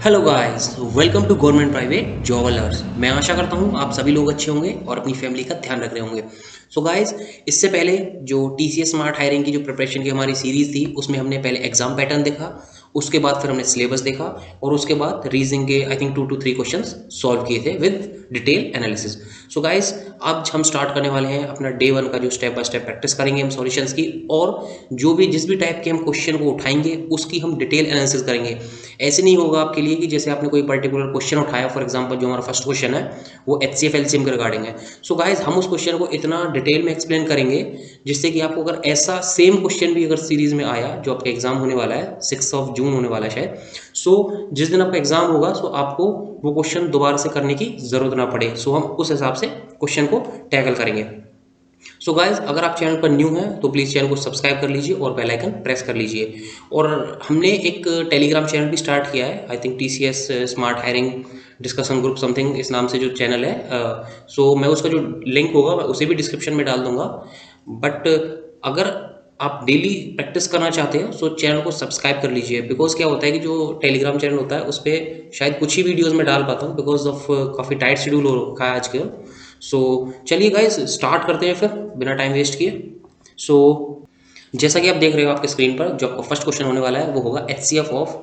Hello guys, welcome to government private job alerts. मैं आशा करता हूँ आप सभी लोग अच्छे होंगे और अपनी फैमिली का ध्यान रख रहे होंगे। सो गाइस, इससे पहले जो टीसीएस स्मार्ट हायरिंग की जो प्रिपरेशन की हमारी सीरीज थी उसमें हमने पहले एग्जाम पैटर्न देखा, उसके बाद फिर हमने सिलेबस देखा और उसके बाद रीजनिंग के I think 2 to 3 questions solve किए थे with detail analysis. So guys, आज हम स्टार्ट करने वाले हैं अपना डे 1 का जो स्टेप बाय स्टेप प्रैक्टिस करेंगे हम सॉल्यूशंस की, और जो भी जिस भी टाइप के हम क्वेश्चन को उठाएंगे उसकी हम डिटेल एनालिसिस करेंगे। ऐसे नहीं होगा आपके लिए कि जैसे आपने कोई पर्टिकुलर क्वेश्चन उठाया, फॉर एग्जांपल जो हमारा फर्स्ट क्वेश्चन है वो एचसीएफ एलसीएम के रिगार्डिंग है। सो गाइस, हम उस क्वेश्चन को इतना डिटेल में एक्सप्लेन करेंगे जिससे कि आपको अगर ऐसा सेम क्वेश्चन भी अगर सीरीज में आया, जो आपका एग्जाम होने वाला है 6 जून होने वाला है शायद, सो जिस दिन आपका एग्जाम होगा सो आपको वो क्वेश्चन दोबारा से करने की जरूरत ना पड़े। सो हम उस हिसाब से क्वेश्चन को टैकल करेंगे। सो गाइज, अगर आप चैनल पर न्यू हैं तो प्लीज़ चैनल को सब्सक्राइब कर लीजिए और बेल आइकन प्रेस कर लीजिए। और हमने एक टेलीग्राम चैनल भी स्टार्ट किया है, I think TCS smart hiring discussion group something इस नाम से जो चैनल है। सो मैं उसका जो लिंक होगा मैं उसे भी डिस्क्रिप्शन में डाल दूंगा। बट अगर आप डेली प्रैक्टिस करना चाहते हो तो चैनल को सब्सक्राइब कर लीजिए, बिकॉज क्या होता है कि जो टेलीग्राम चैनल होता है उस पर शायद कुछ ही वीडियोज़ में डाल पाता हूँ बिकॉज ऑफ काफ़ी टाइट शेड्यूल हो रखा है आज के। सो चलिए गाइस, स्टार्ट करते हैं फिर बिना टाइम वेस्ट किए। सो जैसा कि आप देख रहे हो आपके स्क्रीन पर, जो आपका फर्स्ट क्वेश्चन होने वाला है वो होगा HCF of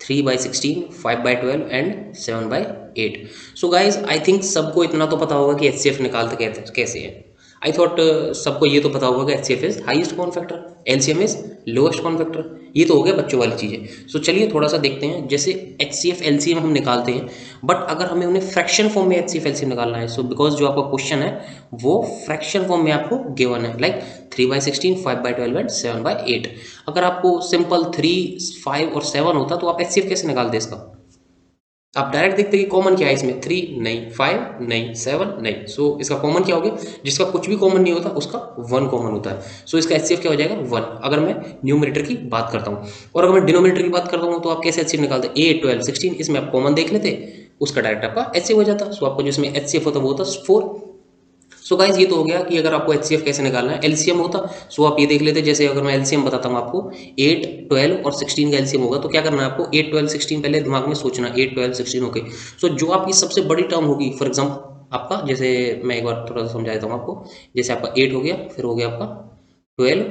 3/16, 5/12 and 7/8। So guys, I think सबको इतना तो पता होगा कि HCF निकालते कैसे है। आई थॉट सबको ये तो पता होगा कि HCF is highest common factor, LCM is lowest common factor. ये तो हो गया बच्चों वाली चीज़ें। सो चलिए थोड़ा सा देखते हैं। जैसे HCF LCM हम निकालते हैं, बट अगर हमें उन्हें फ्रैक्शन फॉर्म में HCF LCM निकालना है, सो बिकॉज जो आपका क्वेश्चन है वो फ्रैक्शन फॉर्म में आपको गिवन है, लाइक 3/16, 5/12 एंड 7/8। अगर आपको सिंपल 3, 5 और 7 होता तो आप HCF कैसे निकालते इसका? आप डायरेक्ट देखते कि कॉमन क्या है इसमें, 3 नहीं, 5 नहीं, 7 नहीं। सो इसका कॉमन क्या हो गया? जिसका कुछ भी कॉमन नहीं होता उसका 1 कॉमन होता है। सो इसका HCF क्या हो जाएगा? 1, अगर मैं न्यूमरेटर की बात करता हूँ। और अगर मैं डिनोमिनेटर की बात करता हूँ तो आप कैसे HCF निकालते? 8, 12, 16, इसमें आप कॉमन देख लेते, उसका डायरेक्ट आपका HCF हो जाता। सो आपको जिसमें HCF होता वो होता 4। सो गाइज, ये तो हो गया कि अगर आपको HCF कैसे निकालना है। LCM होता सो आप ये देख लेते, जैसे अगर मैं LCM बताता हूँ आपको, 8, 12 और 16 का LCM होगा तो क्या करना है आपको? 8, 12, 16 पहले दिमाग में सोचना, 8, 12, 16 ओके। सो जो आपकी सबसे बड़ी टर्म होगी, फॉर एग्जाम्पल आपका, जैसे मैं एक बार थोड़ा सा समझा देता हूँ आपको। जैसे आपका 8 हो गया, फिर हो गया आपका 12,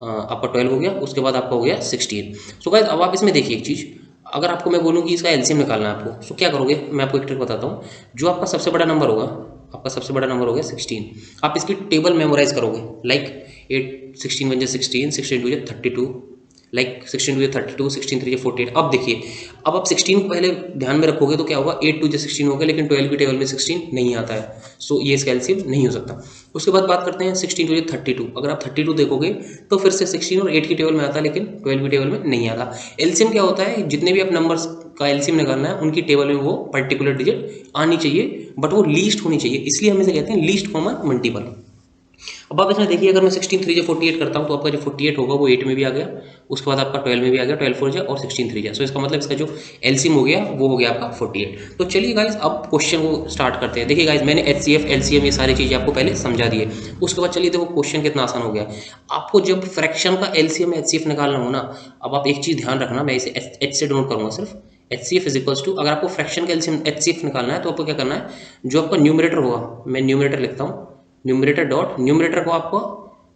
आपका 12 हो गया, उसके बाद आपका हो गया 16। सो गाइज, अब आप इसमें देखिए एक चीज़, अगर आपको मैं बोलूँ कि इसका LCM निकालना है आपको, सो क्या करोगे? मैं आपको एक ट्रिक बताता हूँ। जो आपका सबसे बड़ा नंबर होगा, आपका सबसे बड़ा नंबर हो गया 16, आप इसकी टेबल मेमोराइज करोगे, लाइक 8, 16 1 16, 16 2 32, लाइक 16 2 32, 16 3 48। अब देखिए, अब आप 16 को पहले ध्यान में रखोगे तो क्या होगा? 8 2 16 हो गया, लेकिन 12 की टेबल में 16 नहीं आता है। सो ये इसका LCM नहीं हो सकता। उसके बाद बात करते हैं 16 2 32। अगर आप 32 देखोगे तो फिर से 16 और 8 की टेबल में आता है, लेकिन 12 की टेबल में नहीं आता। LCM क्या होता है? जितने भी आप नंबर्स का LCM निकालना है उनकी टेबल में वो पर्टिकुलर डिजिट आनी चाहिए, बट वो लीस्ट होनी चाहिए, इसलिए हम इसे कहते हैं लीस्ट कॉमन मल्टीपल। अब आप इसमें देखिए, अगर मैं 16 3 48 करता हूँ तो आपका जो 48 होगा वो 8 में भी आ गया, उसके बाद आपका 12 में भी आ गया, 12 4 जा और 16 3 जा। सो इसका मतलब इसका जो LCM हो गया वो हो गया आपका 48। तो चलिए गाइज, अब क्वेश्चन को स्टार्ट करते हैं। देखिए गाइज, मैंने HCF LCM ये सारी चीज़ें आपको पहले समझा दी है। उसके बाद चलिए देखो क्वेश्चन कितना आसान हो गया। आपको जब फ्रैक्शन का LCM HCF निकालना हो ना, अब आप एक चीज़ ध्यान रखना, मैं इसे H से डोंट करूँगा सिर्फ। HCF इज इक्वल्स टू, अगर आपको फ्रैक्शन का LCM HCF निकालना है तो आपको क्या करना है? जो आपका न्यूमरेटर होगा, मैं न्यूमरेटर लिखता हूँ, न्यूमरेटर डॉट न्यूमरेटर को आपको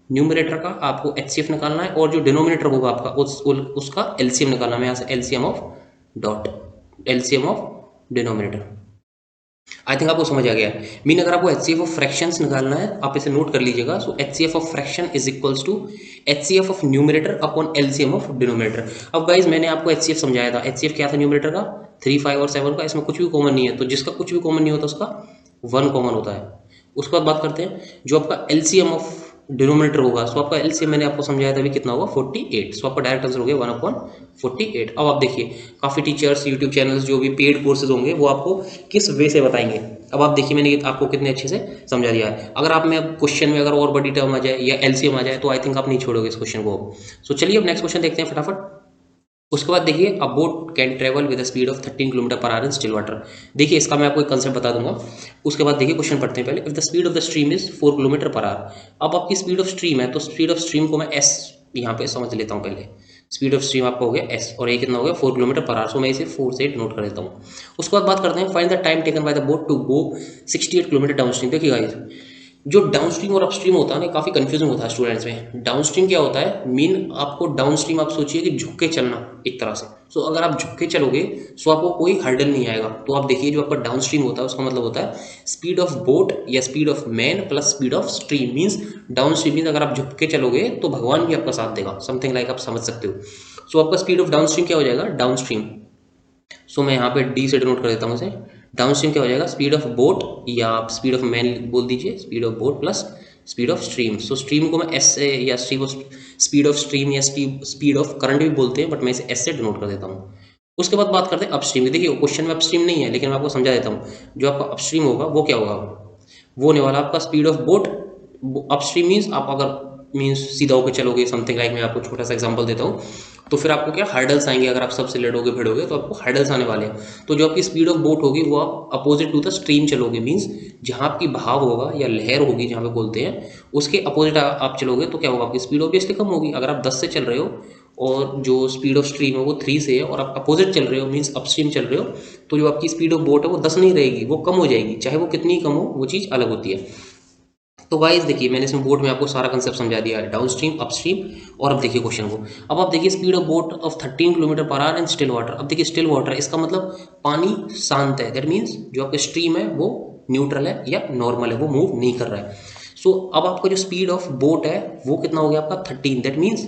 न्यूमरेटर का आपको HCF निकालना है, और जो डिनोमिनेटर होगा आपका उसका LCM निकालना है। यहाँ से LCM of dot LCM of denominator. I think आपको समझ आ गया है। मीन अगर आपको HCF ऑफ फ्रैक्शंस निकालना है, आप इसे नोट कर लीजिएगा। So HCF of fraction is equals to HCF of numerator upon LCM of denominator. अब गाइज, मैंने आपको HCF समझाया था। HCF क्या था न्यूमरेटर का? 3, 5 और 7 का। इसमें कुछ भी कॉमन नहीं है, तो जिसका कुछ भी कॉमन नहीं होता उसका 1 कॉमन होता है। उसके बाद बात करते हैं जो आपका LCM ऑफ डिनोमिनेटर होगा। सो आपका LCM मैंने आपको समझाया था अभी कितना होगा? 48। सो आपका डायरेक्ट आंसर हो गया 1/48। अब आप देखिए, काफ़ी टीचर्स, यूट्यूब चैनल्स, जो भी पेड कोर्सेज होंगे वो आपको किस वे से बताएंगे। अब आप देखिए, मैंने आपको कितने अच्छे से समझा दिया है। अगर आप में क्वेश्चन में अगर और बड़ी टर्म आ जाए या LCM आ जाए तो आई थिंक आप नहीं छोड़ोगे इस क्वेश्चन को। सो चलिए अब नेक्स्ट क्वेश्चन देखते हैं फटाफट। उसके बाद देखिए, अ boat can travel with speed of 13 kilometre per our in still water. देखिए, इसका मैं आपको एक कंसेप्ट बता दूंगा। उसके बाद देखिए क्वेश्चन पढ़ते हैं पहले। If the speed of the stream is 4 kilometre per hour. अब आपकी स्पीड ऑफ स्ट्रीम है तो स्पीड ऑफ स्ट्रीम को मैं S यहाँ पे समझ लेता हूँ पहले। स्पीड ऑफ स्ट्रीम आपका हो गया एस और ये कितना हो गया 4 किलोमीटर पर आवर। सो मैं इसे 4 से नोट कर देता हूँ। उसके बाद बात करते हैं find the time taken by the boat to go 68 kilometre downstream. देखिए गाइस, जो डाउनस्ट्रीम और अपस्ट्रीम होता है ना, काफ़ी कंफ्यूजन होता है स्टूडेंट्स में। डाउनस्ट्रीम क्या होता है, मीन आपको डाउनस्ट्रीम आप सोचिए कि झुक के चलना एक तरह से। सो अगर आप झुक के चलोगे सो आपको कोई हर्डल नहीं आएगा। तो आप देखिए जो आपका डाउनस्ट्रीम होता है उसका मतलब होता है स्पीड ऑफ बोट या speed of man plus speed of stream. Means downstream means अगर आप झुक के चलोगे तो भगवान भी आपका साथ देगा, समथिंग लाइक आप समझ सकते हो। सो आपका स्पीड ऑफ डाउनस्ट्रीम क्या हो जाएगा, डाउनस्ट्रीम। सो मैं यहाँ पे डी से डिनोट कर देता हूँ इसे। डाउनस्ट्रीम क्या हो जाएगा, स्पीड ऑफ बोट या आप स्पीड ऑफ मैन बोल दीजिए, speed of boat plus speed of stream. So stream को मैं एस से या स्पीड ऑफ स्ट्रीम या स्पीड ऑफ करंट भी बोलते हैं, बट मैं इसे एस से डिनोट कर देता हूँ। उसके बाद बात करते हैं अपस्ट्रीम की। देखिए क्वेश्चन में अपस्ट्रीम नहीं है, लेकिन मैं आपको समझा देता हूँ। जो आपका अपस्ट्रीम होगा वो क्या होगा, वो होने वाला आपका speed of boat. Upstream means आप अगर मीन्स सीधा होकर चलोगे, समथिंग लाइक मैं आपको छोटा सा एग्जांपल देता हूँ। तो फिर आपको क्या हर्डल्स आएंगे, अगर आप सबसे लड़ोगे भिड़ोगे तो आपको हर्डल्स आने वाले हैं। तो जो आपकी स्पीड ऑफ बोट होगी वो आप अपोजिट टू द स्ट्रीम चलोगे। मीन्स जहाँ आपकी बहाव होगा या लहर होगी जहाँ पे बोलते हैं, उसके अपोजिट आप चलोगे तो क्या होगा, आपकी स्पीड ऑब्वियसली कम होगी। अगर आप 10 से चल रहे हो और जो स्पीड ऑफ स्ट्रीम है वो 3 से है और आप अपोजिट चल रहे हो मीन्स अपस्ट्रीम चल रहे हो, तो जो आपकी स्पीड ऑफ बोट है वो 10 नहीं रहेगी, वो कम हो जाएगी। चाहे वो कितनी कम हो, वो चीज़ अलग होती है। तो गाइस देखिए मैंने इसमें बोट में आपको सारा कंसेप्ट समझा दिया है, डाउन स्ट्रीम अपस्ट्रीम। और अब देखिए क्वेश्चन को। अब आप देखिए speed of boat of 13 kilometre per our in still water. अब देखिए स्टिल वाटर इसका मतलब पानी शांत है। दैट मीन्स जो आपका स्ट्रीम है वो न्यूट्रल है या नॉर्मल है, वो मूव नहीं कर रहा है। सो अब आपका जो स्पीड ऑफ बोट है वो कितना हो गया आपका 13। दैट मीन्स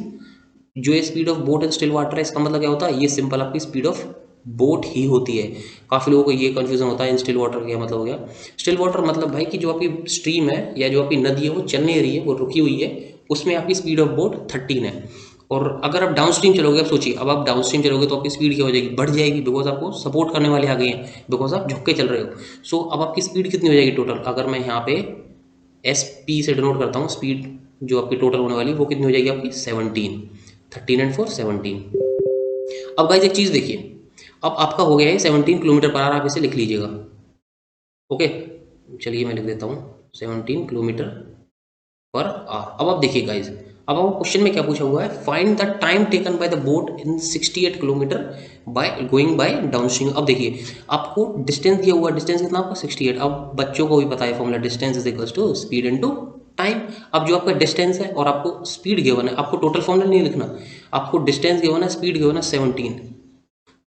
जो ये speed of boat and still water है, इसका मतलब क्या होता है, ये सिंपल आपकी स्पीड ऑफ बोट ही होती है। काफ़ी लोगों को ये कन्फ्यूजन होता है इन स्टिल वाटर क्या मतलब हो गया। स्टिल वाटर मतलब भाई कि जो आपकी स्ट्रीम है या जो आपकी नदी है वो चल नहीं रही है, वो रुकी हुई है, उसमें आपकी स्पीड ऑफ बोट 13 है। और अगर आप डाउन स्ट्रीम चलोगे, आप सोचिए अब आप डाउन स्ट्रीम चलोगे तो आपकी स्पीड क्या हो जाएगी, बढ़ जाएगी, बिकॉज आपको सपोर्ट करने वाले आ गए हैं, बिकॉज आप झुक के चल रहे हो। सो अब आपकी स्पीड कितनी हो जाएगी टोटल, अगर मैं यहाँ पे एस पी से डिनोट करता हूँ स्पीड जो आपकी टोटल होने वाली वो कितनी हो जाएगी आपकी 17। 13 एंड 4 17। अब गाइस एक चीज़ देखिए, अब आपका हो गया है 17 किलोमीटर पर आवर, आप इसे लिख लीजिएगा। ओके चलिए मैं लिख देता हूँ 17 किलोमीटर पर आवर। अब आप देखिए गाइज, अब आपको क्वेश्चन में क्या पूछा हुआ है, find the time taken by the boat in 68 kilometre by going by down stream. अब देखिए आपको डिस्टेंस दिया हुआ है, डिस्टेंस कितना आपका 68। अब बच्चों को भी पता है formula, distance is equals to speed into time. अब जो आपका डिस्टेंस है और आपको स्पीड गिवन है, आपको टोटल फॉर्मूला नहीं लिखना, आपको डिस्टेंस गिवन है, स्पीड गिवन है 17,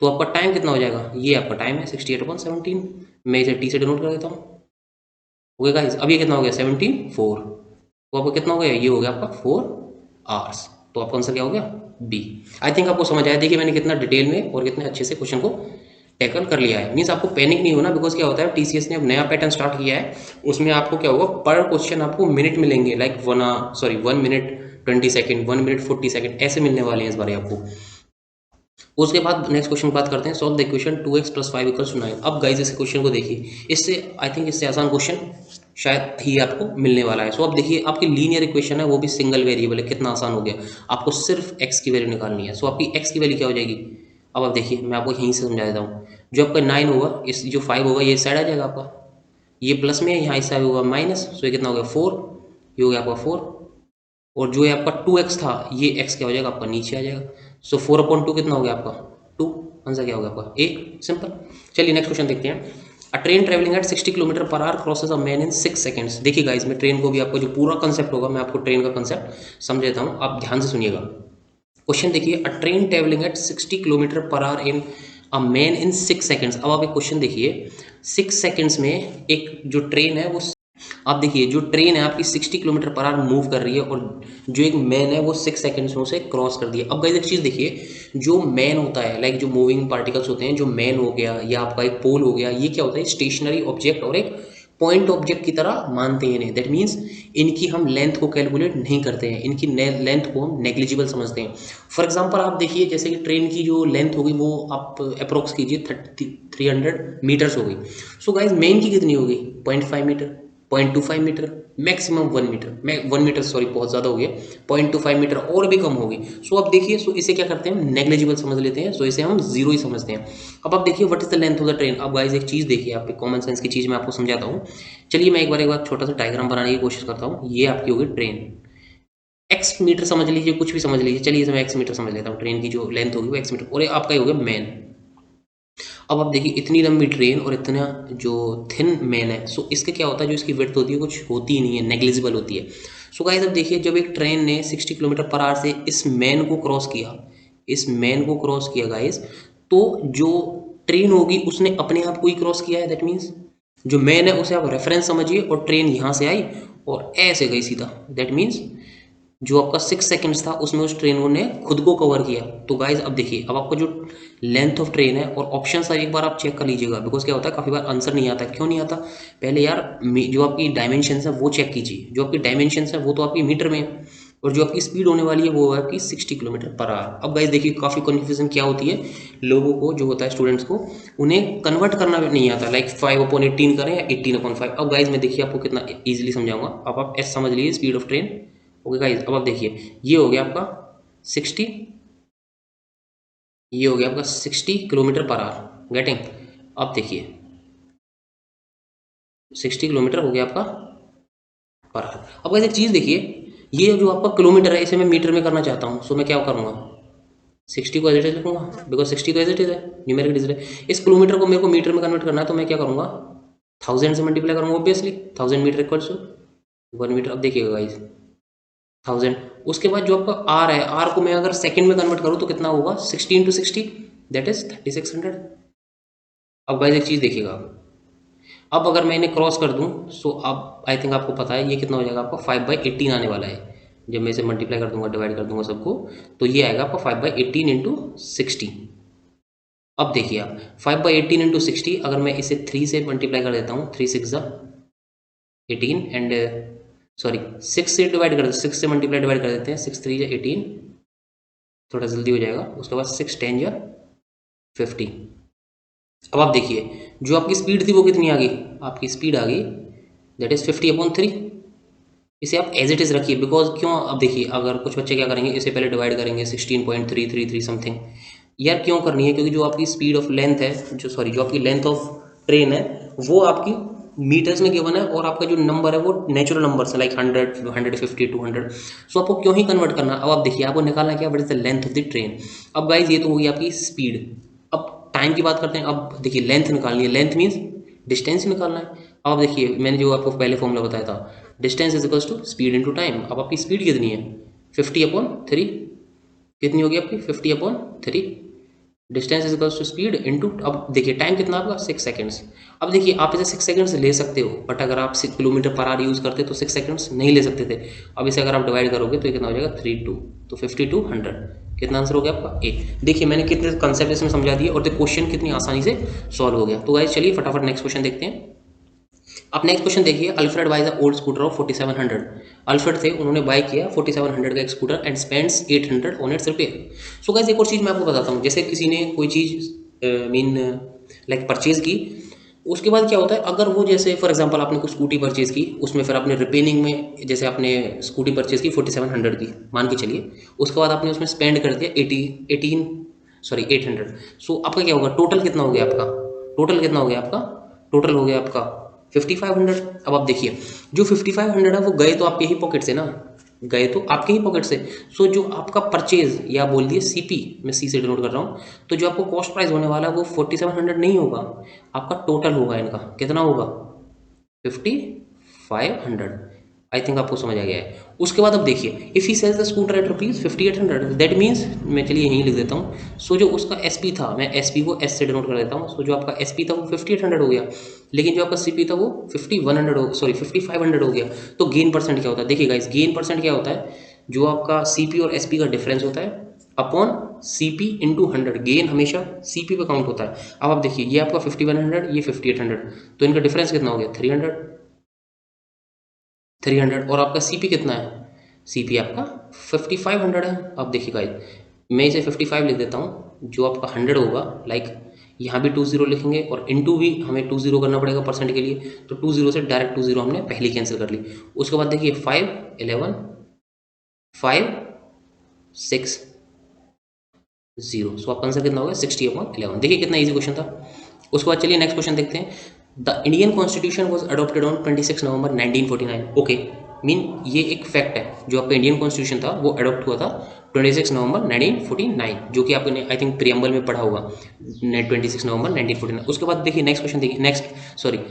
तो आपका टाइम कितना हो जाएगा, ये आपका टाइम है 68/17। मैं इसे टी से डिनोट कर देता हूँ। ओके गाइस, अब ये कितना हो गया 17/4, तो आपको कितना हो गया, ये हो गया आपका 4 आवर्स। तो आपका आंसर क्या हो गया, बी। आई थिंक आपको समझ आया। देखिए मैंने कितना डिटेल में और कितने अच्छे से क्वेश्चन को टैकल कर लिया है। मीन्स आपको पैनिक नहीं होना, बिकॉज क्या होता है टीसीएस ने अब नया पैटर्न स्टार्ट किया है, उसमें आपको क्या होगा पर क्वेश्चन आपको मिनट मिलेंगे, like 1 minute 20 second, 1 minute 40 second ऐसे मिलने वाले हैं इस बार आपको। उसके बाद नेक्स्ट क्वेश्चन की बात करते हैं, सॉल्व द इक्वेशन 2x + 5 = 9। अब गाइस इस क्वेश्चन को देखिए, इससे आई थिंक इससे आसान क्वेश्चन शायद ही आपको मिलने वाला है। सो अब देखिए आपकी लीनियर इक्वेशन है, वो भी सिंगल वेरिएबल है, कितना आसान हो गया। आपको सिर्फ x की वैल्यू निकालनी है। सो आपकी x की वैल्यू क्या हो जाएगी, अब आप देखिए मैं आपको यहीं से समझा देता हूँ। जो आपका 9 होगा, इस जो 5 होगा ये साइड आ जाएगा आपका, ये प्लस में है, यहाँ इस साइड होगा माइनस। सो ये कितना हो गया 4, ये हो गया आपका 4। और जो है आपका 2x था, ये x क्या हो जाएगा आपका नीचे आ जाएगा। सो 4/2 कितना हो गया आपका 2। आंसर क्या हो गया आपका ए, सिंपल। चलिए नेक्स्ट क्वेश्चन देखते हैं। अ train travelling at 60 kilometre per our crosses a man in 6 seconds. देखिए गाइस मैं ट्रेन को भी आपको जो पूरा कंसेप्ट होगा मैं आपको ट्रेन का कंसेप्ट समझ देता हूँ, आप ध्यान से सुनिएगा। क्वेश्चन देखिए, a train travelling at 60 kilometre per our in a man in 6 seconds. अब आप एक क्वेश्चन देखिए, 6 सेकंड्स में एक जो ट्रेन है वो, आप देखिए जो ट्रेन है आपकी 60 किलोमीटर पर आवर मूव कर रही है और जो एक मैन है वो 6 सेकंड्स में उसे क्रॉस कर दिया। अब गाइस एक चीज़ देखिए, जो मैन होता है लाइक जो मूविंग पार्टिकल्स होते हैं, जो मैन हो गया या आपका एक पोल हो गया, ये क्या होता है स्टेशनरी ऑब्जेक्ट और एक पॉइंट ऑब्जेक्ट की तरह मानते हैं इन्हें। दैट मीन्स इनकी हम लेंथ को कैलकुलेट नहीं करते हैं, इनकी लेंथ को हम नेग्लिजिबल समझते हैं। फॉर एग्जांपल आप देखिए जैसे कि ट्रेन की जो लेंथ होगी वो आप अप्रोक्स कीजिए 300 मीटर्स हो गई। सो गाइज मेन की कितनी होगी 0.5 metre, 0.25 metre, maximum 1 metre, 1 metre sorry बहुत ज़्यादा हो गया, 0.25 मीटर और भी कम होगी। सो अब देखिए, सो इसे क्या करते हैं नेग्लिजिबल समझ लेते हैं, सो इसे हम जीरो ही समझते हैं। अब आप देखिए what is the length of the train. अब गाइस एक चीज़ देखिए, आप कॉमन सेंस की चीज़ मैं आपको समझाता हूँ। चलिए मैं एक बार छोटा सा डायग्राम बनाने की कोशिश करता हूँ। ये आपकी होगी ट्रेन, एक्स मीटर समझ लीजिए, कुछ भी समझ लीजिए, चलिए इसे मैं एक्स मीटर समझ लेता हूँ। ट्रेन की जो लेंथ होगी वो एक्स मीटर, और ये आपका ही हो गया मैन। अब आप देखिए इतनी लंबी ट्रेन और इतना जो थिन मैन है, सो इसका क्या होता है, जो इसकी विड्थ होती है कुछ होती ही नहीं है, नेग्लिजिबल होती है। सो गाइस अब देखिए जब एक ट्रेन ने 60 किलोमीटर पर आवर से इस मैन को क्रॉस किया, इस मैन को क्रॉस किया गाइस, तो जो ट्रेन होगी उसने अपने आप को ही क्रॉस किया है। दैट मीन्स जो मैन है उसे आप रेफरेंस समझिए, और ट्रेन यहाँ से आई और ऐसे गई सीधा। दैट मीन्स जो आपका 6 सेकंड्स था उसमें उस ट्रेन ने खुद को कवर किया। तो गाइज अब देखिए, अब आपका जो लेंथ ऑफ ट्रेन है और ऑप्शन है एक बार आप चेक कर लीजिएगा, बिकॉज क्या होता है काफ़ी बार आंसर नहीं आता। क्यों नहीं आता? पहले यार जो आपकी डायमेंशन है वो चेक कीजिए। जो आपकी डायमेंशन है वो तो आपकी मीटर में है, और जो आपकी स्पीड होने वाली है वो है आपकी 60 किलोमीटर पर आवर। अब गाइज देखिए काफ़ी कन्फ्यूजन क्या होती है लोगों को, जो होता है स्टूडेंट्स को, उन्हें कन्वर्ट करना नहीं आता, लाइक 5/18 करें या 18/5। अब गाइज मैं देखिए आपको कितना ईजिली समझाऊंगा। अब आप एस समझ लीजिए, speed of train. Okay guys, अब आप देखिए ये हो गया आपका 60, ये हो गया आपका 60 किलोमीटर पर आवर। गेटिंग? अब देखिए 60 किलोमीटर हो गया आपका पर आवर। अब गाइज एक चीज़ देखिए, ये जो आपका किलोमीटर है इसे मैं मीटर में करना चाहता हूँ, सो मैं क्या करूँगा, 60 को एज इट इज लिखूंगा, बिकॉज 60 तो एज इट इज है, न्यूमेरिक डिजिट है। इस किलोमीटर को मेरे को मीटर में कन्वर्ट करना है, तो मैं क्या करूँगा, 1000 से मल्टीप्लाई करूँगा obviously. 1000 metre equals to 1 metre. अब देखिएगा गाइज 1000, उसके बाद जो आपका आर है, आर को मैं अगर सेकंड में कन्वर्ट करूँ तो कितना होगा, 60 इंटू 60, दैट इज 3600। अब गाइस एक चीज़ देखिएगा, अब अगर मैं इन्हें क्रॉस कर दूं, सो अब आई थिंक आपको पता है ये कितना हो जाएगा, आपका 5/18 आने वाला है। जब मैं इसे मल्टीप्लाई कर दूंगा, डिवाइड कर दूंगा सबको, तो ये आएगा आपका 5/18 इंटू 60। अब देखिए आप 5/18 इंटू 60, अगर मैं इसे 3 से मल्टीप्लाई कर देता हूँ, 3 6 18 एंड सॉरी 6 से डिवाइड कर, 6 से मल्टीप्लाई डिवाइड कर देते हैं, 6 3 18, थोड़ा जल्दी हो जाएगा। उसके बाद 6 10 50। अब आप देखिए जो आपकी स्पीड थी वो कितनी आ गई, आपकी स्पीड आ गई दैट इज 50/3। इसे आप एज इट इज़ रखिए, बिकॉज क्यों, अब देखिए अगर कुछ बच्चे क्या करेंगे, इसे पहले डिवाइड करेंगे 16.333 समथिंग। यार क्यों करनी है, क्योंकि जो आपकी स्पीड ऑफ लेंथ है, जो सॉरी जो आपकी लेंथ ऑफ ट्रेन है वो आपकी मीटर्स में गिवन है, और आपका जो नंबर है वो नेचुरल नंबर्स है, लाइक 100 150 200। सो आपको क्यों ही कन्वर्ट करना। अब आप देखिए आपको निकालना क्या, what is the length of the train. अब गाइज ये तो होगी आपकी स्पीड। अब टाइम की बात करते हैं। अब देखिए लेंथ निकालनी है, लेंथ मीन्स डिस्टेंस निकालना है। अब देखिए मैंने जो आपको पहले फॉर्मूला बताया था, distance is equals to speed into time. अब आपकी स्पीड कितनी है, 50/3। कितनी होगी आपकी, 50/3। Distance is equals to speed into, अब देखिए टाइम कितना आपका, 6 सेकंड्स। अब देखिए आप इसे 6 सेकंड्स ले सकते हो, बट अगर आप 6 किलोमीटर पर आवर यूज़ करते तो 6 सेकंड्स नहीं ले सकते थे। अब इसे अगर आप डिवाइड करोगे तो ये कितना हो जाएगा, 3 2, तो 50 100। कितना आंसर हो गया आपका, ए। देखिए मैंने कितने कंसेप्ट इसमें समझा दिए, और क्वेश्चन कितनी आसानी से सॉल्व हो गया। तो गाइस चलिए फटाफट नेक्स्ट क्वेश्चन देखते हैं। अब नेक्स्ट क्वेश्चन देखिए, Alfred buys a old scooter of 4700। Alfred थे, उन्होंने बाय किया 4700 का एक scooter and spends 800 on its repair. So guys एक और चीज़ मैं आपको बताता हूँ, जैसे किसी ने कोई चीज़ मीन लाइक परचेज की, उसके बाद क्या होता है, अगर वो जैसे फॉर एग्जांपल आपने कोई स्कूटी परचेज की, उसमें फिर आपने रिपेयरिंग में, जैसे आपने स्कूटी परचेज की 4700 की मान के चलिए, उसके बाद आपने उसमें स्पेंड कर दिया 800। सो आपका क्या होगा, टोटल कितना हो गया आपका, टोटल कितना हो गया आपका, टोटल हो गया आपका 5500। अब आप देखिए जो 5500 है वो गए तो आपके ही पॉकेट से ना, गए तो आपके ही पॉकेट से। सो जो आपका परचेज, या बोल दिए सीपी, मैं सी से डिनोट कर रहा हूँ, तो जो आपको कॉस्ट प्राइस होने वाला है वो 4700 नहीं होगा, आपका टोटल होगा इनका। कितना होगा, 5500। आई थिंक आपको समझ आ गया है। उसके बाद अब देखिए, if he sells the scooter at rupees 5800, that means, मैं चलिए यहीं लिख देता हूँ। सो जो उसका एस पी था, मैं एस पी को एस से डिनोट कर देता हूँ। सो जो आपका एस पी था वो 5800 हो गया, लेकिन जो आपका सी पी था वो 5100 हो, सॉरी 5500 हो गया। तो गेन परसेंट क्या होता है, देखिए गाइस गेन परसेंट क्या होता है, जो आपका सी पी और एस पी का डिफरेंस होता है upon C P into 100। Gain हमेशा सी पी पे काउंट होता है। अब आप देखिए ये आपका 5100, ये 5800, तो इनका डिफरेंस कितना हो गया, 300। और आपका सीपी कितना है, सीपी आपका 5500 है। अब देखिए गाइस मैं इसे 55 लिख देता हूँ, जो आपका 100 होगा, लाइक यहाँ भी 20 लिखेंगे और इनटू भी हमें 20 करना पड़ेगा परसेंट के लिए, तो 20 से डायरेक्ट 20 हमने पहले कैंसिल कर ली। उसके बाद देखिए 5 11 5 6 0। सो आपका आंसर कितना होगा, 60/11। देखिए कितना ईजी क्वेश्चन था। उसके बाद चलिए नेक्स्ट क्वेश्चन देखते हैं। The Indian constitution was adopted on 26 November 1949। Okay, mean ये एक फैक्ट है, जो आपका इंडियन कॉन्स्टिट्यूशन था वो अडॉप्ट हुआ था 26 नवंबर 1949, जो कि आपने आई थिंक प्रियम्बल में पढ़ा होगा 26 नवंबर 1949। उसके बाद देखिए नेक्स्ट क्वेश्चन देखिए,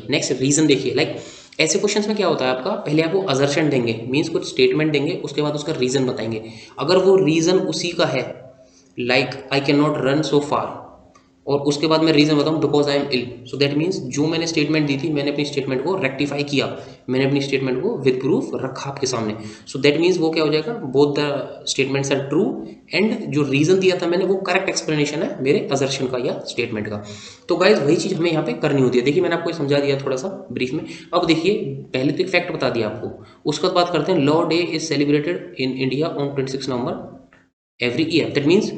नेक्स्ट रीजन देखिए। लाइक ऐसे क्वेश्चंस में क्या होता है आपका, पहले आपको अजर्शन देंगे, मीन्स कुछ स्टेटमेंट देंगे, उसके बाद उसका रीजन बताएंगे। अगर वो रीजन उसी का है, like I can not run so far, और उसके बाद मैं रीज़न बताऊँ because I am ill, so that means जो मैंने स्टेटमेंट दी थी, मैंने अपनी स्टेटमेंट को रेक्टिफाई किया, मैंने अपनी स्टेटमेंट को विद प्रूफ रखा आपके सामने। सो दैट मीन्स वो क्या हो जाएगा, both the statements are true and जो रीज़न दिया था मैंने वो करेक्ट एक्सप्लेनेशन है मेरे असर्शन का या स्टेटमेंट का। तो गाइज वही चीज़ हमें यहाँ पे करनी होती है। देखिए मैंने आपको समझा दिया थोड़ा सा ब्रीफ में। अब देखिए पहले तो एक फैक्ट बता दिया आपको, उसके बाद बात करते हैं law day is celebrated in India on 26 November every year. That means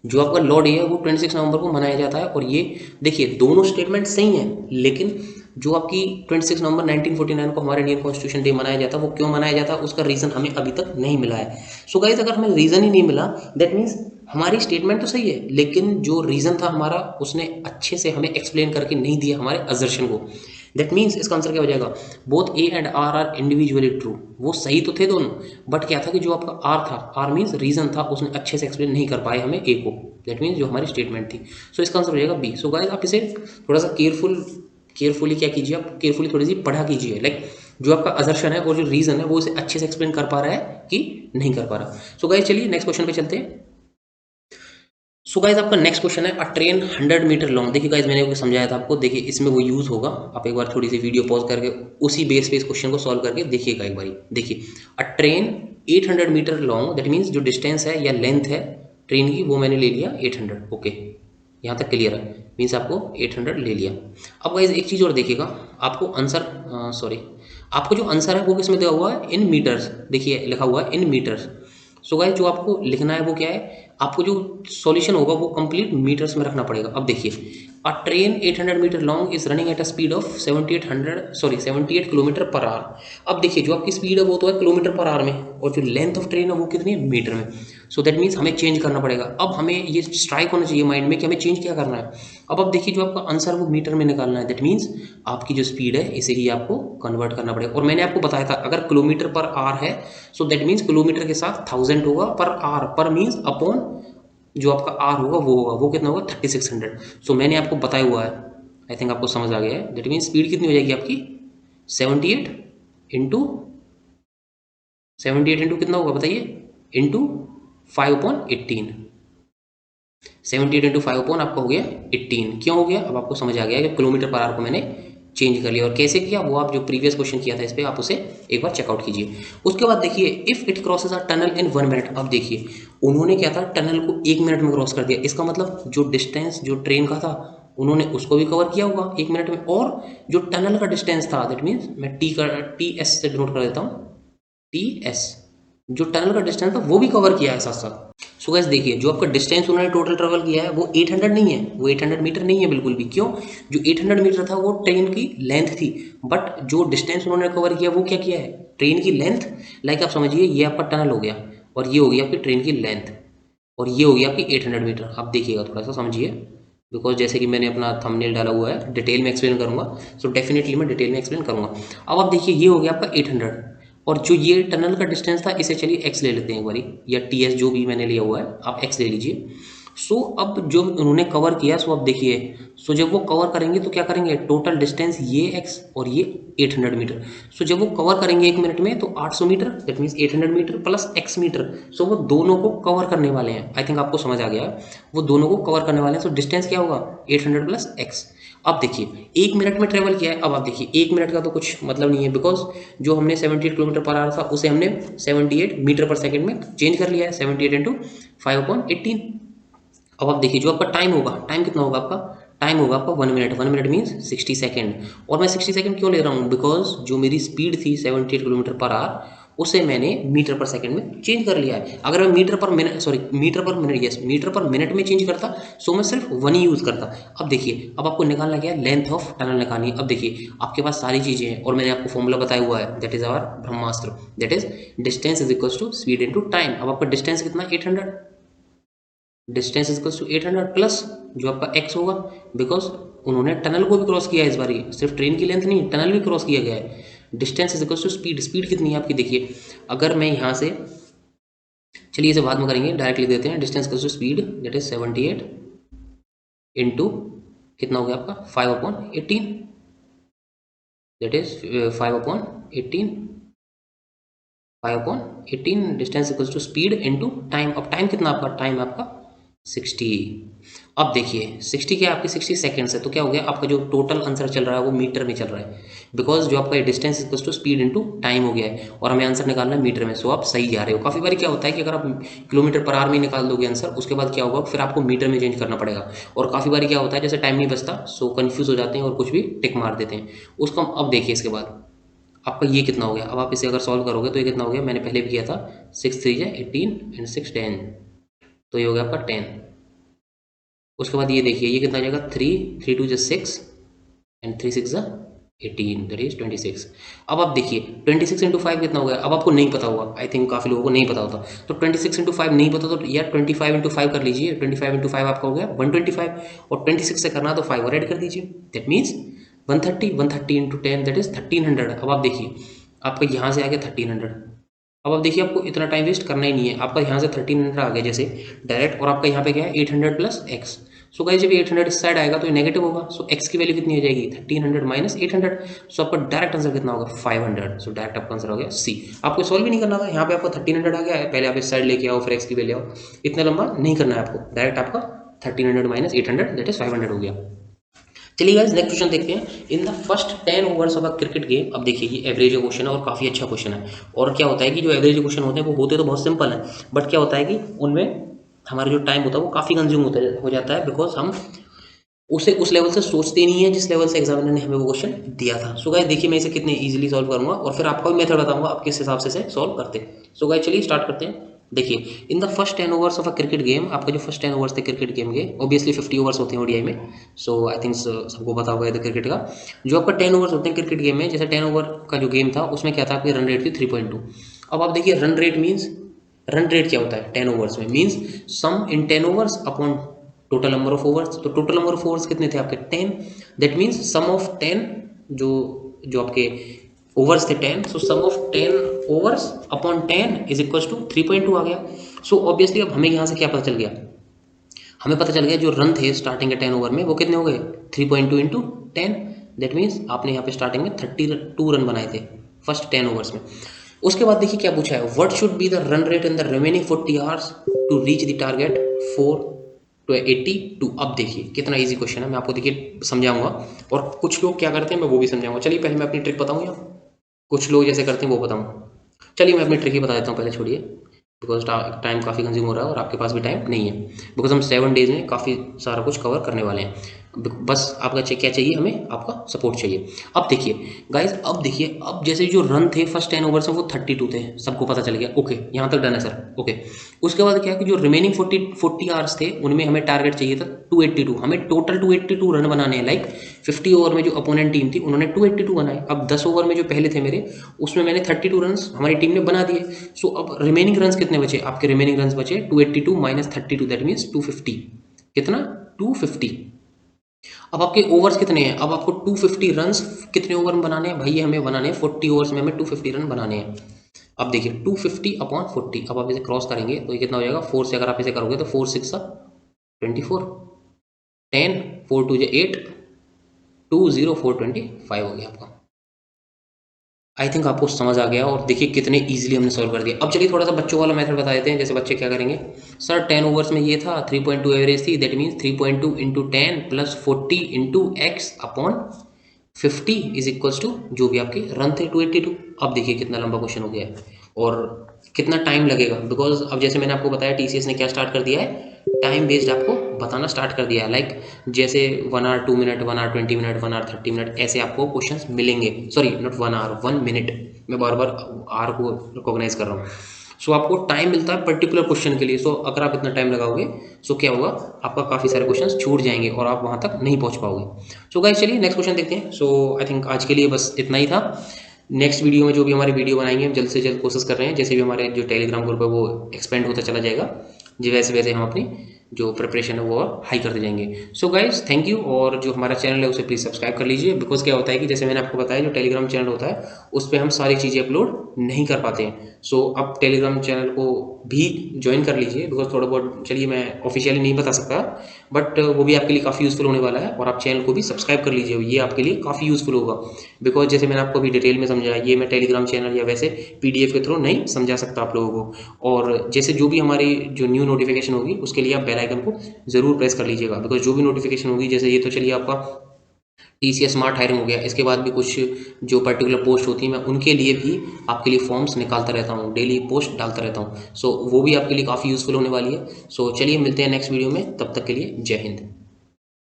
जो आपका लॉ डे है वो 26 नवंबर को मनाया जाता है। और ये देखिए दोनों स्टेटमेंट सही हैं, लेकिन जो आपकी 26 नवंबर 1949 को हमारे इंडियन कॉन्स्टिट्यूशन डे मनाया जाता है, वो क्यों मनाया जाता है उसका रीज़न हमें अभी तक नहीं मिला है। सो गाइज अगर हमें रीज़न ही नहीं मिला, दैट मीन्स हमारी स्टेटमेंट तो सही है, लेकिन जो रीज़न था हमारा उसने अच्छे से हमें एक्सप्लेन करके नहीं दिया हमारे असर्शन को। दैट मीन्स इसका आंसर क्या हो जाएगा, both A and R individually true. वो सही तो थे दोनों, बट क्या था कि जो आपका आर था, आर मीन्स रीजन था, उसने अच्छे से एक्सप्लेन नहीं कर पाए हमें ए को। दैट मीन्स जो हमारी स्टेटमेंट थी। सो इसका आंसर हो जाएगा बी। सो गाइस आप इसे थोड़ा सा केयरफुली क्या कीजिए, आप केयरफुली थोड़ी सी पढ़ा कीजिए। लाइक जो आपका असर्शन है और जो रीजन है वो उसे अच्छे से एक्सप्लेन कर पा रहा है कि नहीं कर पा रहा। सो गाइस चलिए नेक्स्ट क्वेश्चन पे चलते हैं। सो गाइज आपका नेक्स्ट क्वेश्चन है, अ ट्रेन 100 मीटर लॉन्ग। देखिए गाइज मैंने समझाया था आपको, देखिए इसमें वो यूज़ होगा। आप एक बार थोड़ी सी वीडियो पॉज करके उसी बेस पे इस क्वेश्चन को सॉल्व करके देखिएगा एक बारी। देखिए a train 800 metre long, that means जो डिस्टेंस है या लेंथ है ट्रेन की वो मैंने ले लिया 800। ओके यहाँ तक क्लियर है, मीन्स आपको 800 ले लिया। अब गाइज एक चीज़ और देखिएगा, आपको आंसर आपको जो आंसर है वो किस में दिया हुआ है, इन मीटर्स। देखिए लिखा हुआ है इन मीटर्स। सो गाइस जो आपको लिखना है वो क्या है, आपको जो सॉल्यूशन होगा वो कंप्लीट मीटर्स में रखना पड़ेगा। अब देखिए a train 800 metre long is running at a speed of 78 kilometre per hour. अब देखिए जो आपकी स्पीड है वो तो है किलोमीटर पर आवर में, और जो लेंथ ऑफ ट्रेन है वो कितनी है, मीटर में। सो दैट मीन्स हमें चेंज करना पड़ेगा। अब हमें ये स्ट्राइक होना चाहिए माइंड में कि हमें चेंज क्या करना है। अब देखिए जो आपका आंसर वो मीटर में निकालना है। दैट मीन्स आपकी जो स्पीड है इसे ही आपको कन्वर्ट करना पड़ेगा। और मैंने आपको बताया था अगर किलोमीटर पर आवर है, सो दैट मीन्स किलोमीटर के साथ 1000 होगा पर आवर, पर मीन्स अपॉन जो आपका आर होगा वो कितना होगा 3600। सो मैंने आपको बताया हुआ है, आई थिंक आपको समझ आ गया है। दैट मीन्स स्पीड कितनी हो जाएगी आपकी 78 इंटू 78 कितना होगा बताइए, इंटू 5/18। 78 इंटू 5 आपका हो गया 18। क्यों हो गया, अब आपको समझ आ गया कि किलोमीटर पर आवर को मैंने चेंज कर लिया। और कैसे किया वो आप जो प्रीवियस क्वेश्चन किया था इस पर आप उसे एक बार चेकआउट कीजिए। उसके बाद देखिए if it crosses a tunnel in 1 minute. अब देखिए उन्होंने क्या था, टनल को 1 मिनट में क्रॉस कर दिया। इसका मतलब जो डिस्टेंस जो ट्रेन का था उन्होंने उसको भी कवर किया होगा 1 मिनट में। और जो टनल का डिस्टेंस था, दैट मीन्स मैं TS से डिनोट कर देता हूँ, TS, जो टनल का डिस्टेंस था वो भी कवर किया है साथ साथ। सो गाइस देखिए जो आपका डिस्टेंस उन्होंने टोटल ट्रेवल किया है वो 800 नहीं है, वो 800 मीटर नहीं है बिल्कुल भी। क्यों, जो 800 मीटर था वो ट्रेन की लेंथ थी, बट जो डिस्टेंस उन्होंने कवर किया वो क्या किया है, ट्रेन की लेंथ। लाइक आप समझिए ये आपका टनल हो गया और ये हो गई आपकी ट्रेन की लेंथ, और ये हो गई आपकी 800 मीटर। आप देखिएगा थोड़ा सा समझिए, बिकॉज जैसे कि मैंने अपना थंबनेल डाला हुआ है, डिटेल में एक्सप्लेन करूंगा। सो डेफिनेटली मैं डिटेल में एक्सप्लेन करूंगा। अब आप देखिए ये हो गया आपका 800, और जो ये टनल का डिस्टेंस था इसे चलिए एक्स ले लेते हैं एक बारी, या TS जो भी मैंने लिया हुआ है आप एक्स ले लीजिए। सो अब जो उन्होंने कवर किया, सो अब देखिए, सो जब वो कवर करेंगे तो क्या करेंगे, टोटल डिस्टेंस ये एक्स और ये 800 मीटर। सो जब वो कवर करेंगे 1 मिनट में तो 800 meter, that means 800 meter plus X meter. So वो दोनों को कवर करने वाले हैं। आई थिंक आपको समझ आ गया, वो दोनों को कवर करने वाले हैं। सो डिस्टेंस क्या होगा 800 प्लस एक्स। अब देखिए 1 मिनट में ट्रेवल किया है। अब आप देखिए 1 मिनट का तो कुछ मतलब नहीं है, बिकॉज जो हमने 78 किलोमीटर पर आवर था उसे हमने 78 मीटर पर सेकंड में चेंज कर लिया है, 78 इंटू 5/18। अब आप देखिए जो आपका टाइम होगा, टाइम कितना होगा आपका, टाइम होगा आपका 1 मिनट। 1 minute means 60 second. और मैं 60 सेकेंड क्यों ले रहा हूँ, बिकॉज जो मेरी स्पीड थी 78 किलोमीटर पर आवर उसे मैंने मीटर पर सेकंड में चेंज कर लिया है। अगर मैं मीटर पर मिनट में चेंज करता सो मैं सिर्फ 1 ही यूज़ करता। अब देखिए अब आपको निकालना क्या है, लेंथ ऑफ टनल निकालनी है। अब देखिए आपके पास सारी चीज़ें हैं और मैंने आपको फॉर्मूला बताया हुआ है, दैट इज आवर ब्रह्मास्त्र, that is distance is equals to speed into time. अब आपका डिस्टेंस कितना 800, distance is equals to 800 plus जो आपका एक्स होगा, बिकॉज उन्होंने टनल को भी क्रॉस किया है इस बारी, सिर्फ ट्रेन की लेंथ नहीं टनल भी क्रॉस किया गया है। Distance is equal to speed, speed कितनी है आपकी देखिए, अगर मैं यहाँ से, चलिए इसे बाद में करेंगे, डायरेक्ट लिख देते हैं, distance equal to speed that is 78 into कितना हो गया आपका 5/18, that is 5/18, 5/18 distance equals to speed into time. अब टाइम कितना आपका, टाइम आपका 60। अब देखिए 60 क्या आपकी 60 सेकेंड्स है, तो क्या हो गया आपका जो टोटल आंसर चल रहा है वो मीटर में चल रहा है, बिकॉज जो आपका distance equals to speed into time हो गया है और हमें आंसर निकालना है मीटर में। सो आप सही जा रहे हो। काफ़ी बार क्या होता है कि अगर आप किलोमीटर पर आवर में निकाल दोगे आंसर, उसके बाद क्या होगा फिर आपको मीटर में चेंज करना पड़ेगा। और काफ़ी बार क्या होता है जैसे टाइम नहीं बचता, सो कन्फ्यूज हो जाते हैं और कुछ भी टिक मार देते हैं उसको। अब देखिए इसके बाद आपका ये कितना हो गया, अब आप इसे अगर सॉल्व करोगे तो ये कितना हो गया, मैंने पहले भी किया था, 6 3 जा 18 एंड 6 10, तो ये हो गया आपका 10। उसके बाद ये देखिए ये कितना आ जाएगा, 3 3 2 जा 6 एंड 3 6 जा 18, दैट इज 26। अब आप देखिए 26 इंटू 5 कितना हो गया, अब आपको नहीं पता होगा, आई थिंक काफ़ी लोगों को नहीं पता होता, तो 26 इंटू 5 नहीं पता तो यार 25 इंटू 5 कर लीजिए, 25 इंटू 5 आपका हो गया 125, और 26 से करना तो 5 और ऐड कर दीजिए, that means 130, 130 into 10 that is 1300। अब आप देखिए आपका यहाँ से आ गया 1300। अब आप देखिए आपको इतना टाइम वेस्ट करना ही नहीं है, आपका यहाँ से 1300 आ गया जैसे डायरेक्ट, और आपका यहाँ पे क्या है 800 प्लस एक्स। सो गाइस जब 800 इस साइड आएगा तो ये नेगेटिव होगा, सो एक्स की वैल्यू कितनी हो जाएगी 1300 माइनस 800। सो आपका डायरेक्ट आंसर कितना होगा 500। सो डायरेक्ट आपका आंसर हो गया सी। आपको सॉल्व भी नहीं करना था, यहाँ पे आपको 1300 आ गया है, पहले आप इस साइड लेके आओ फिर एक्स की वैल्यू आओ, इतना लंबा नहीं करना है आपको, डायरेक्ट आपका 1300 माइनस 800 दैट इज 500 हो गया। चलिए गाइस नेक्स्ट क्वेश्चन देखते हैं। In the first 10 overs of a cricket game, अब देखिए ये एवरेज क्वेश्चन है और काफ़ी अच्छा क्वेश्चन है। और क्या होता है कि जो एवरेज क्वेश्चन होते हैं वो होते तो बहुत सिंपल है, बट क्या होता है कि उनमें हमारा जो टाइम होता है वो काफ़ी कंज्यूम हो जाता है, बिकॉज हम उसे उस लेवल से सोचते नहीं है जिस लेवल से एग्जामिनर ने हमें वो क्वेश्चन दिया था। सो गाइस देखिए मैं इसे कितने इजीली सॉल्व करूंगा और फिर आपको भी मेथड बताऊंगा आप किस हिसाब से इसे सॉल्व करते हैं। सो गाइस चलिए स्टार्ट करते हैं। देखिए in the first 10 overs of a cricket game, आपका जो फर्स्ट 10 ओवर्स थे क्रिकेट गेम के, ऑब्वियसली 50 ओवर्स होते हैं ओडीआई में, सो आई थिंक सबको पता होगा ये क्रिकेट का। जो आपका 10 ओवर्स होते हैं क्रिकेट गेम में, जैसे 10 ओवर का जो गेम था उसमें क्या था आपकी रन रेट थी 3.2। अब आप देखिए run rate means, run rate क्या होता है 10 ओवर्स में, means sum in 10 overs upon total number of overs. तो टोटल नंबर ऑफ ओवर्स कितने थे आपके 10, दैट मीन्स सम ऑफ 10, जो जो आपके ओवर्स थे 10, so sum of 10 overs upon 10 is equals to 3.2 आ गया। सो ऑब्वियसली अब हमें यहाँ से क्या पता चल गया, हमें पता चल गया जो रन थे स्टार्टिंग के 10 ओवर में वो कितने हो गए 3.2 इंटू 10, दैट मीन्स आपने यहाँ पे स्टार्टिंग में 32 रन बनाए थे फर्स्ट 10 ओवर्स में। उसके बाद देखिए क्या पूछा है, what should be the run rate in the remaining 40 hours to reach the target 4/82। अब देखिए कितना इजी क्वेश्चन है, मैं आपको देखिए समझाऊंगा और कुछ लोग क्या करते हैं मैं वो भी समझाऊंगा। चलिए पहले मैं अपनी ट्रिक बताऊँ या कुछ लोग जैसे करते हैं वो बताऊँ। चलिए मैं अपनी ट्रिक ही बता देता हूँ पहले, छोड़िए बिकॉज टाइम काफ़ी कंज्यूम हो रहा है और आपके पास भी टाइम नहीं है, बिकॉज हम 7 डेज में काफ़ी सारा कुछ कवर करने वाले हैं। बस आपका क्या चाहिए, हमें आपका सपोर्ट चाहिए। अब देखिए गाइज, अब देखिए अब जैसे जो रन थे फर्स्ट 10 ओवर्स में वो 32 थे, सबको पता चल गया, ओके यहाँ तक डन है सर, ओके। उसके बाद क्या है कि जो रिमेनिंग 40 आवर्स थे उनमें हमें टारगेट चाहिए था 282, हमें टोटल 282 रन बनाने हैं। लाइक 50 ओवर में जो अपोनेंट टीम थी उन्होंने 282 बनाए, अब 10 ओवर में जो पहले थे मेरे उसमें मैंने 32 रन हमारी टीम ने बना दिए। सो अब रिमेनिंग रन कितने बचे आपके, रिमेनिंग रन बचे 282 माइनस 32 दैट मीन्स 250, कितना 250। अब आपके ओवर्स कितने हैं, अब आपको 250 रन्स कितने ओवर में बनाने हैं भाई, ये हमें बनाने हैं 40 ओवर्स में, हमें 250 रन बनाने हैं। अब देखिए 250 अपॉन 40, अब आप इसे क्रॉस करेंगे तो ये कितना हो जाएगा 4 से, अगर आप इसे करोगे तो 4 6 24, 10 4 2 8 2 0 4 25 हो गया आपका। आई थिंक आपको समझ आ गया और देखिए कितने इजीली हमने सॉल्व कर दिया। अब चलिए थोड़ा सा बच्चों वाला मेथड बता देते हैं। जैसे बच्चे क्या करेंगे, सर 10 ओवर्स में ये था 3.2 एवरेज थी, that means 3.2 into 10 plus 40 into x upon 50 is equals to जो भी आपके रन थे 282। अब देखिए कितना लंबा क्वेश्चन हो गया है और कितना टाइम लगेगा, बिकॉज अब जैसे मैंने आपको बताया टीसीएस ने क्या स्टार्ट कर दिया है, टाइम बेस्ड आपको बताना स्टार्ट कर दिया है। लाइक जैसे 1 hour 2 minute, 1 hour 20 minute, 1 hour 30 minute, ऐसे आपको क्वेश्चंस मिलेंगे। सॉरी नॉट 1 आवर, 1 मिनट, मैं बार बार आर को रिकॉग्नाइज कर रहा हूँ। सो आपको टाइम मिलता है पर्टिकुलर क्वेश्चन के लिए। सो अगर आप इतना टाइम लगाओगे सो क्या होगा, आपका काफ़ी सारे क्वेश्चंस छूट जाएंगे और आप वहाँ तक नहीं पहुँच पाओगे। सो गाइस चलिए नेक्स्ट क्वेश्चन देखते हैं। सो आई थिंक आज के लिए बस इतना ही था। नेक्स्ट वीडियो में जो भी हमारी वीडियो बनाएंगे हम जल्द से जल्द कोशिश कर रहे हैं, जैसे भी हमारे जो टेलीग्राम ग्रुप है वो एक्सपेंड होता चला जाएगा, जी वैसे वैसे हम अपनी जो प्रिपरेशन है वो हाई करते जाएंगे। सो गाइज थैंक यू, और जो हमारा चैनल है उसे प्लीज़ सब्सक्राइब कर लीजिए, बिकॉज क्या होता है कि जैसे मैंने आपको बताया जो टेलीग्राम चैनल होता है उस पर हम सारी चीज़ें अपलोड नहीं कर पाते हैं। सो आप टेलीग्राम चैनल को भी ज्वाइन कर लीजिए, बिकॉज थोड़ा बहुत, चलिए मैं ऑफिशियली नहीं बता सकता, बट वो भी आपके लिए काफ़ी यूज़फुल होने वाला है। और आप चैनल को भी सब्सक्राइब कर लीजिए, ये आपके लिए काफ़ी यूज़फुल होगा। बिकॉज जैसे मैंने आपको अभी डिटेल में समझाया, ये मैं टेलीग्राम चैनल या वैसे पीडीएफ के थ्रू नहीं समझा सकता आप लोगों को। और जैसे जो भी हमारी जो न्यू नोटिफिकेशन होगी उसके लिए आप बेल आइकन को ज़रूर प्रेस कर लीजिएगा, बिकॉज जो भी नोटिफिकेशन होगी, जैसे ये तो चलिए आपका टीसीएस स्मार्ट हायरिंग हो गया, इसके बाद भी कुछ जो पर्टिकुलर पोस्ट होती है मैं उनके लिए भी आपके लिए फॉर्म्स निकालता रहता हूँ, डेली पोस्ट डालता रहता हूँ। सो वो भी आपके लिए काफ़ी यूज़फुल होने वाली है। सो चलिए मिलते हैं नेक्स्ट वीडियो में, तब तक के लिए जय हिंद।